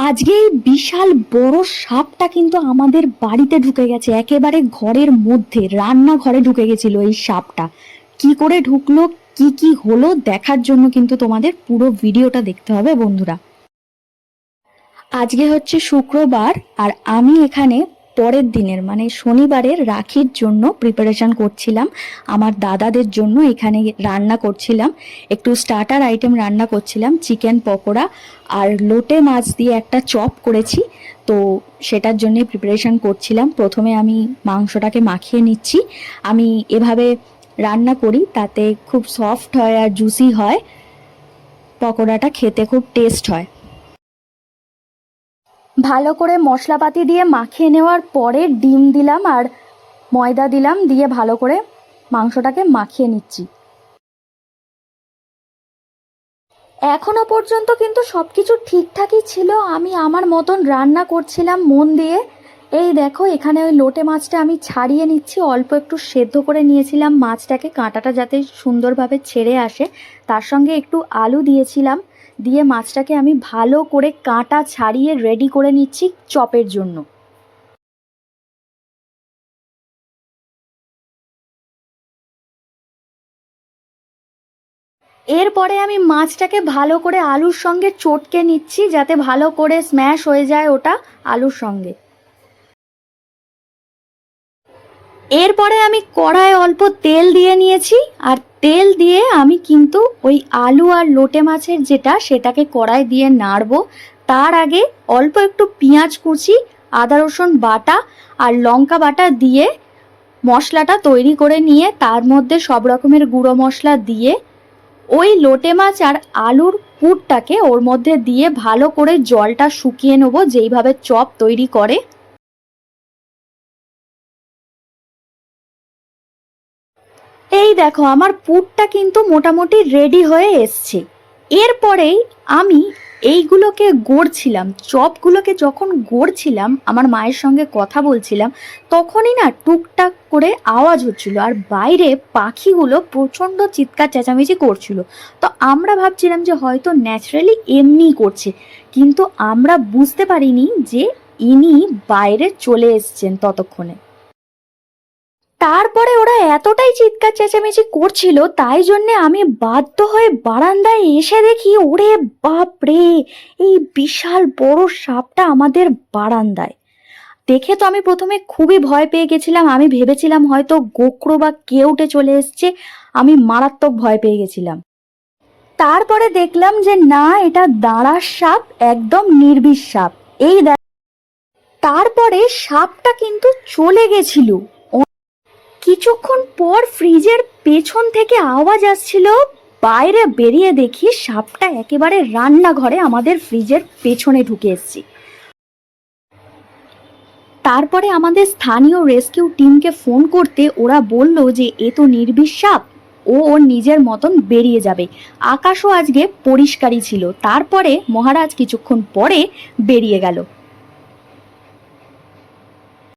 আজকে এই বিশাল বড় সাপটা কিন্তু আমাদের বাড়িতে ঢুকে গেছে, একেবারে ঘরের মধ্যে রান্নাঘরে ঢুকে গেছিল এই সাপটা। কি করে ঢুকলো, কি কি হলো দেখার জন্য কিন্তু তোমাদের পুরো ভিডিওটা দেখতে হবে বন্ধুরা। আজকে হচ্ছে শুক্রবার, আর আমি এখানে পরের দিনের মানে শনিবারের রাখির জন্য প্রিপারেশন করছিলাম। আমার দাদাদের জন্য এখানে রান্না করছিলাম, একটু স্টার্টার আইটেম রান্না করছিলাম, চিকেন পকোড়া আর লোটে মাছ দিয়ে একটা চপ করেছি। তো সেটার জন্যে প্রিপারেশন করছিলাম। প্রথমে আমি মাংসটাকে মাখিয়ে নিচ্ছি। আমি এভাবে রান্না করি, তাতে খুব সফট হয় আর জুসি হয়, পকোড়াটা খেতে খুব টেস্ট হয়। ভালো করে মশলাপাতি দিয়ে মাখিয়ে নেওয়ার পরে ডিম দিলাম আর ময়দা দিলাম, দিয়ে ভালো করে মাংসটাকে মাখিয়ে নিচ্ছি। এখনো পর্যন্ত কিন্তু সব কিছু ঠিকঠাকই ছিল, আমি আমার মতন রান্না করছিলাম মন দিয়ে। এই দেখো এখানে ওই লোটে মাছটা আমি ছাড়িয়ে নিচ্ছি, অল্প একটু সেদ্ধ করে নিয়েছিলাম মাছটাকে, কাঁটাটা যাতে সুন্দরভাবে ছেড়ে আসে। তার সঙ্গে একটু আলু দিয়েছিলাম, দিয়ে মাছটাকে আমি ভালো করে কাঁটা ছাড়িয়ে রেডি করে নিচ্ছি চপের জন্য। এরপরে আমি মাছটাকে ভালো করে আলুর সঙ্গে চটকে নিচ্ছি, যাতে ভালো করে স্ম্যাশ হয়ে যায় ওটা আলুর সঙ্গে। এরপরে আমি কড়ায় অল্প তেল দিয়ে নিয়েছি, আর তেল দিয়ে আমি কিন্তু ওই আলু আর লোটে মাছের সেটাকে কড়াই দিয়ে নাড়বো। তার আগে অল্প একটু পেঁয়াজ কুচি, আদা রসুন বাটা আর লঙ্কা বাটা দিয়ে মশলাটা তৈরি করে নিয়ে তার মধ্যে সব রকমের গুঁড়ো মশলা দিয়ে ওই লোটে মাছ আর আলুর পুরটাকে ওর মধ্যে দিয়ে ভালো করে জলটা শুকিয়ে নেবো, যেইভাবে চপ তৈরি করে। এই দেখো আমার পুরটা কিন্তু মোটামুটি রেডি হয়ে এসছে। এরপরেই আমি এইগুলোকে গড়ছিলাম, চপগুলোকে যখন গড়ছিলাম আমার মায়ের সঙ্গে কথা বলছিলাম, তখনই না টুকটাক করে আওয়াজ হচ্ছিল, আর বাইরে পাখিগুলো প্রচণ্ড চিৎকার চেঁচামেচি করছিল। তো আমরা ভাবছিলাম যে হয়তো ন্যাচারালি এমনিই করছে, কিন্তু আমরা বুঝতে পারিনি যে ইনি বাইরে চলে এসছেন ততক্ষণে। তারপরে ওরা এতটাই চিৎকার চেঁচামেচি করছিল, তাই জন্যে আমি বাধ্য হয়ে বারান্দায় এসে দেখি, ওরে বাপ রে, এই বিশাল বড় সাপটা আমাদের বারান্দায়। দেখে তো আমি প্রথমে খুবই ভয় পেয়ে গেছিলাম, আমি ভেবেছিলাম হয়তো গোখরো বা কেউটে চলে এসছে, আমি মারাত্মক ভয় পেয়ে গেছিলাম। তারপরে দেখলাম যে না, এটা দাঁড়ার সাপ, একদম নির্বিষ সাপ। তারপরে সাপটা কিন্তু চলে গেছিল। কিছুক্ষণ পর ফ্রিজের পেছন থেকে আওয়াজ আসছিল, বাইরে বেরিয়ে দেখি সাপটা একেবারে রান্নাঘরে আমাদের ফ্রিজের পেছনে ঢুকে এসেছে। তারপরে আমাদের স্থানীয় রেস্কিউ টিমকে ফোন করতে ওরা বলল যে এ তো নির্বিষ সাপ, ও ওর নিজের মতন বেরিয়ে যাবে। আকাশও আজকে পরিষ্কারই ছিল। তারপরে মহারাজ কিছুক্ষণ পরে বেরিয়ে গেল।